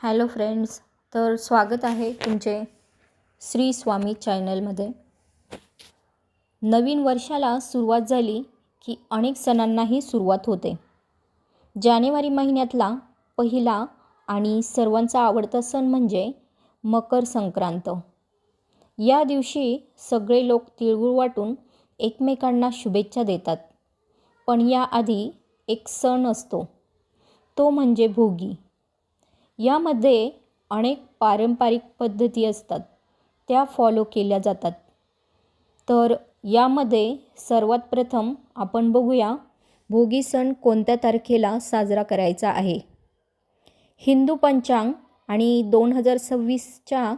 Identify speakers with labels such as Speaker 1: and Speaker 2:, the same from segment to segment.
Speaker 1: Hello friends, तर स्वागत आहे तुमचे श्री स्वामी चॅनलमध्ये। नवीन वर्षाला सुरुवात झाली की अनेक सणांनाही सुरुवात होते। जानेवारी महिन्यातला पहिला आणि सर्वांचा आवडता सण म्हणजे मकर संक्रांत। या दिवशी सगळे लोक तिळगुळ वाटून एकमेकांना शुभेच्छा देतात। पण याआधी एक सण असतो, तो म्हणजे भोगी। यामध्ये अनेक पारंपरिक पद्धती असतात, त्या फॉलो केल्या जातात। तर यामध्ये सर्वात प्रथम आपण बघूया भोगी सण कोणत्या तारखेला साजरा करायचा आहे। हिंदू पंचांग आणि 2026च्या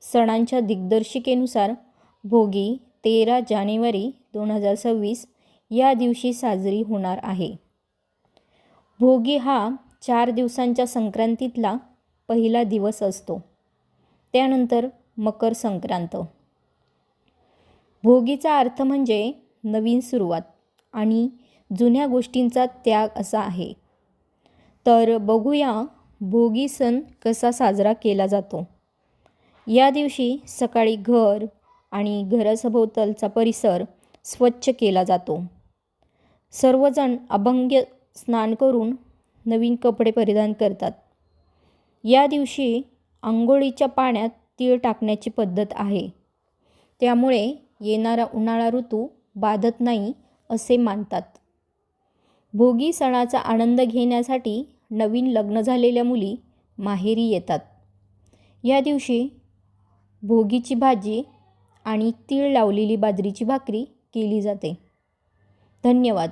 Speaker 1: सणांच्या दिग्दर्शिकेनुसार भोगी 13 जानेवारी 2026 या दिवशी साजरी होणार आहे। भोगी हा 4 दिवसांच्या संक्रांतीतला पहिला दिवस असतो। त्यानंतर मकर संक्रांत। भोगीचा अर्थ म्हणजे नवीन सुरुवात आणि जुन्या गोष्टींचा त्याग असा आहे। तर बघूया भोगी सण कसा साजरा केला जातो। या दिवशी सकाळी घर आणि घरासभोवतालचा परिसर स्वच्छ केला जातो। सर्वजण अभंग स्नान करून नवीन कपडे परिधान करतात। या दिवशी अंघोळीच्या पाण्यात तीळ टाकण्याची पद्धत आहे, त्यामुळे येणारा उन्हाळा ऋतू बाधत नाही असे मानतात। भोगी सणाचा आनंद घेण्यासाठी नवीन लग्न झालेल्या मुली माहेरी येतात। या दिवशी भोगीची भाजी आणि तीळ लावलेली बाजरीची भाकरी केली जाते। धन्यवाद।